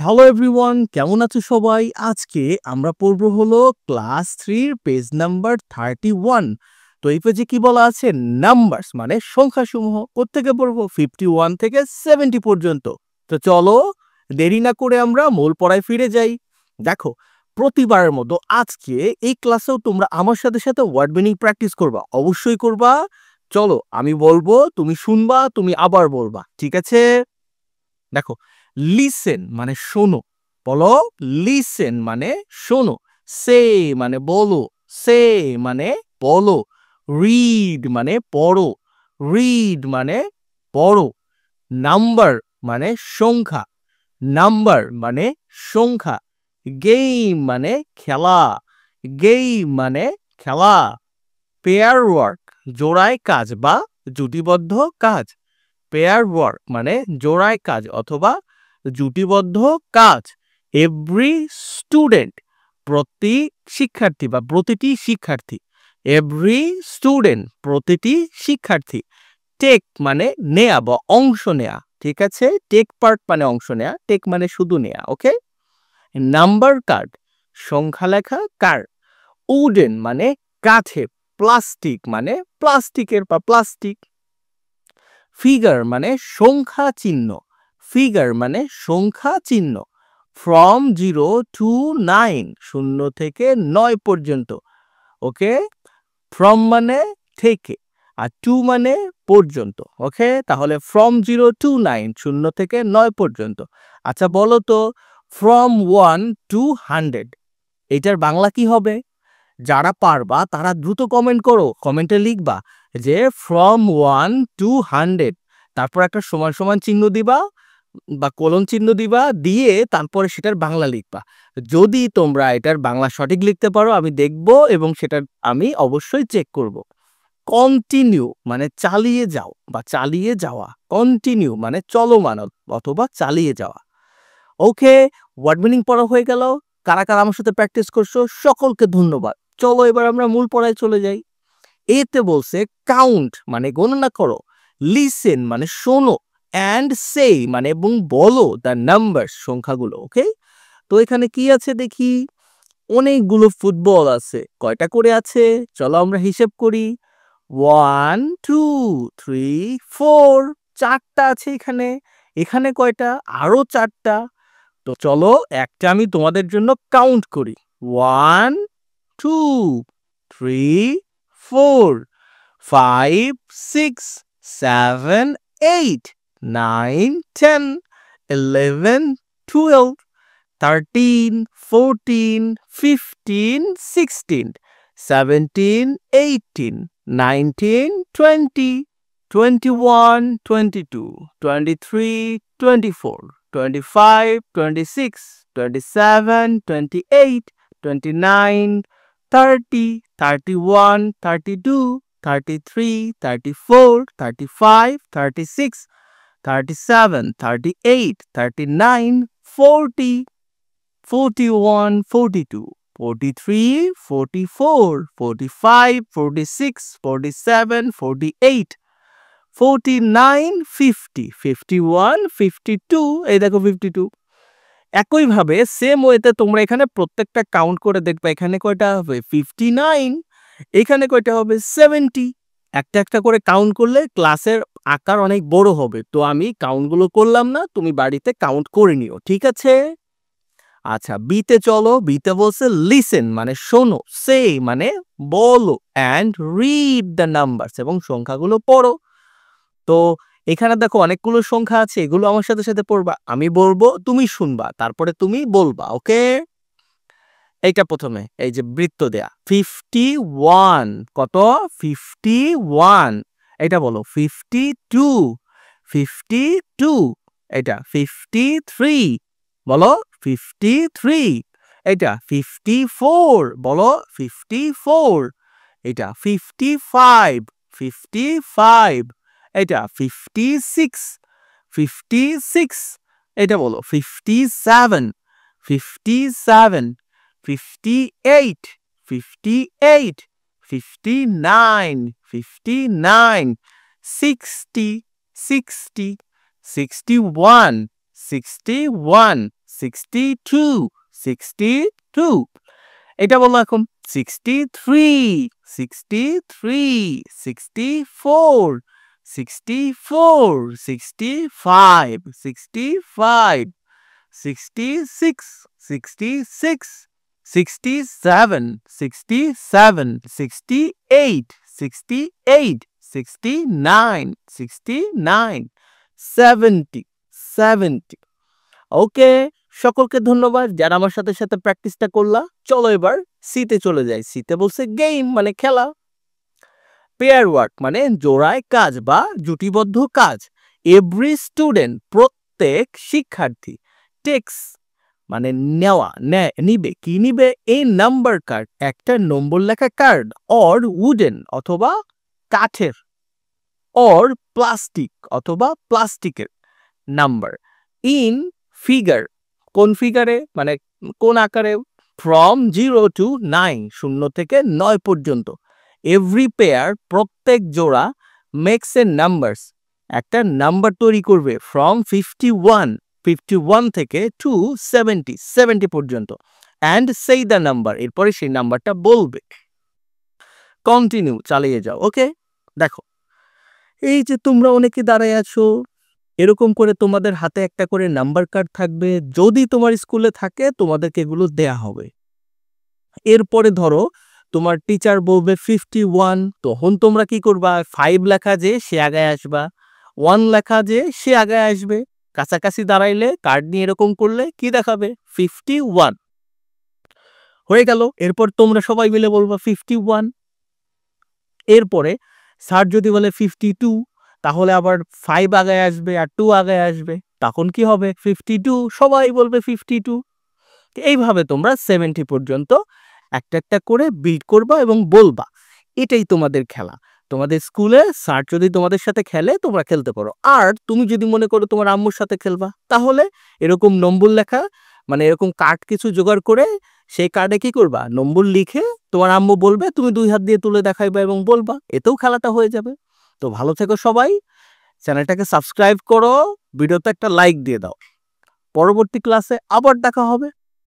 Hello everyone, কেমন আছো সবাই? আজকে আমরা পড়ব হলো ক্লাস 3 এর পেজ নাম্বার 31। তো এই পেজে কি বলা আছে? নাম্বারস মানে সংখ্যাসমূহ। কোত্থেকে পড়বো? 51 থেকে 70 পর্যন্ত। তো চলো দেরি না করে আমরা মূল পড়ায় ফিরে যাই। দেখো, প্রতিবারের মতো আজকে এই ক্লাসেও তোমরা আমার সাথে সাথে ওয়ার্ড মিনিং প্র্যাকটিস করবা। অবশ্যই করবা। চলো আমি বলবো, তুমি শুনবা, তুমি আবার বলবা। ঠিক আছে? দেখো, লিসেন মানে শোনো। বলো, লিসেন মানে শোনো। সে মানে বলো। সে মানে বলো। রিড মানে পড়ো। রিড মানে পড়ো। নাম্বার মানে সংখ্যা। নাম্বার মানে সংখ্যা। গেম মানে খেলা। গেম মানে খেলা। পেয়ার ওয়ার্ক জোড়ায় কাজ বা জুটিবদ্ধ কাজ। পেয়ার ওয়ার্ক মানে জোড়ায় কাজ অথবা জুটিবদ্ধ কাজ। এভরি স্টুডেন্ট প্রতি শিক্ষার্থী বা প্রতিটি শিক্ষার্থী। এভরি স্টুডেন্ট প্রতিটি শিক্ষার্থী। টেক মানে নেয়া বা অংশ নেয়া। ঠিক আছে? টেক পার্ট মানে অংশ নেয়া, টেক মানে শুধু নেয়া। ওকে? নাম্বার কার্ড সংখ্যা লেখা কার্ড। উডেন মানে কাঠে। প্লাস্টিক মানে প্লাস্টিকের বা প্লাস্টিক। ফিগার মানে সংখ্যা চিহ্ন। ফিগার মানে সংখ্যা চিহ্ন। ফ্রম 0 টু 9 শূন্য থেকে 9 পর্যন্ত। ওকে? ফ্রম মানে থেকে, আর টু মানে পর্যন্ত। ওকে? তাহলে ফ্রম 0 টু 9 শূন্য থেকে 9 পর্যন্ত। আচ্ছা বলো তো, ফ্রম 1 টু 100 এটার বাংলা কি হবে? যারা পারবা তারা দ্রুত কমেন্ট করো, কমেন্টে লিখবা যে ফ্রম 1 টু 100, তারপর একটা সমান সমান চিহ্ন দিবা বা কোলন চিহ্ন দিবা, দিয়ে তারপরে সেটার বাংলা লিখবা। যদি তোমরা এটার বাংলা সঠিক লিখতে পারো আমি দেখব এবং সেটা আমি অবশ্যই চেক করব। কন্টিনিউ মানে চালিয়ে যাও বা চালিয়ে যাওয়া। কন্টিনিউ মানে চলমান অথবা চালিয়ে যাওয়া। ওকে, ওয়ার্ড মিনিং পড়া হয়ে গেল। কারা কারা আমার সাথে প্র্যাকটিস করছো সকলকে ধন্যবাদ। চলো এবার আমরা মূল পড়ায় চলে যাই। এতে বলছে কাউন্ট মানে গণনা করো। লিসেন মানে শোনো। অ্যান্ড সে মানে এবং বলো দ্য নাম্বার সংখ্যাগুলো। ওকে? তো এখানে কি আছে দেখি। অনেকগুলো ফুটবল আছে। কয়টা করে আছে? চলো আমরা হিসেব করি। 1 2 3 4 চারটা আছে এখানে। এখানে কয়টা? আরো চারটা। তো চলো একটা আমি তোমাদের জন্য কাউন্ট করি। 1 2 3 4 5 6 7 8 9 10 11 12 13 14 15 16 17 18 19 20 21 22 23 24 25 26 27 28 29 30 31 32 33 34 35 36 37 38 39 40 41 42 43 44 45 46 47 48 49 50 51 52 এই দেখো 52। একইভাবে সেম ওয়েতে তোমরা এখানে প্রত্যেকটা কাউন্ট করে দেখবে এখানে কয়টা হবে 59, এখানে কয়টা হবে 70। একটা একটা করে কাউন্ট করলে ক্লাসের আকার অনেক বড় হবে। তো আমি কাউন্টগুলো করলাম না, তুমি বাড়িতে কাউন্ট করে নিও। ঠিক আছে? আচ্ছা বিতে চলো। বিতে বলছে লিসেন মানে শোনো। সে মানে বলো। অ্যান্ড রিড দ্য নাম্বারস এবং সংখ্যাগুলো পড়ো। তো এখানে দেখো অনেকগুলো সংখ্যা আছে, এগুলো আমার সাথে সাথে পড়বা। আমি বলবো তুমি শুনবা, তারপরে তুমি বলবা। ওকে? এইটা প্রথমে এই যে বৃত্ত দেয়া 51 কত? 51। এটা বলো 52 52। এটা 53 বলো 53। এটা 54 বলো 54। এটা 55 55। এটা 56 56। এটা বলো 57 57। 58 58। 59 59। 60 60। 61 61। 62 62 এটা বলো এখন 63 63 64 64 65 65 66 66 67 67 68 68 69 69 70 70 ওকে সকলকে ধন্যবাদ যারা আমার সাথে সাথে প্র্যাকটিসটা করলা চলো এবার সিতে চলে যাই সিতে বলছে গেম মানে খেলা পেয়ার ওয়ার্ক মানে জোড়ায় কাজ বা জুটিবদ্ধ কাজ এভরি স্টুডেন্ট প্রত্যেক শিক্ষার্থী টেক্স মানে নেওয়া নিবে কি নিবে এই নাম্বার কার্ড একটা নম্বর লেখা কার্ড অর উডেন অথবা কাঠের অর প্লাস্টিক অথবা প্লাস্টিকের নাম্বার ইন ফিগার কোন ফিগারে মানে কোন আকারে ফ্রম 0 to 9 শূন্য থেকে 9 পর্যন্ত এভরি পেয়ার প্রত্যেক জোড়া মেক্স এ নাম্বারস একটা নাম্বার তৈরি করবে ফ্রম 51 থেকে টু 70 পর্যন্ত অ্যান্ড সেই দ্য নাম্বার এরপরে সেই নাম্বারটা বলবে কন্টিনিউ চালিয়ে যাও ওকে দেখো এই যে তোমরা অনেকে দাঁড়ায় আছো এরকম করে তোমাদের হাতে একটা করে নাম্বার কার্ড থাকবে যদি তোমার স্কুলে থাকে তোমাদেরকে এগুলো দেয়া হবে এরপরে ধরো তোমার টিচার বলবে 51 তখন তোমরা কি করবা 5 লেখা যে সে আগায় আসবা 1 লেখা যে সে আগায় আসবে কাছাকাছি দাঁড়াইলে কার্ড নিয়ে এরকম করলে কি দেখাবে 51 হয়ে গেল এরপর তোমরা সবাই মিলে বলবা 51 এরপরে স্যার যদি বলে 52 তাহলে আবার 5 আগায় আসবে আর 2 আগায় আসবে তখন কি হবে 52 সবাই বলবে 52 এইভাবে তোমরা 70 পর্যন্ত একটা একটা করে বিট করবা এবং বলবা এটাই তোমাদের খেলা তোমাদের স্কুলে স্যার যদি তোমাদের সাথে খেলে তোমরা খেলতে পারো আর তুমি যদি মনে করো তোমার আম্মুর সাথে খেলবা তাহলে এরকম নম্বর লেখা মানে এরকম কার্ড কিছু জোগাড় করে সেই কার্ডে কি করবা নম্বর লিখে তোমার আম্মু বলবে তুমি 2 হাত দিয়ে তুলে দেখাইবা এবং বলবা এতেও খেলাটা হয়ে যাবে তো ভালো থেকো সবাই চ্যানেলটাকে সাবস্ক্রাইব করো ভিডিওতে একটা লাইক দিয়ে দাও পরবর্তী ক্লাসে আবার দেখা হবে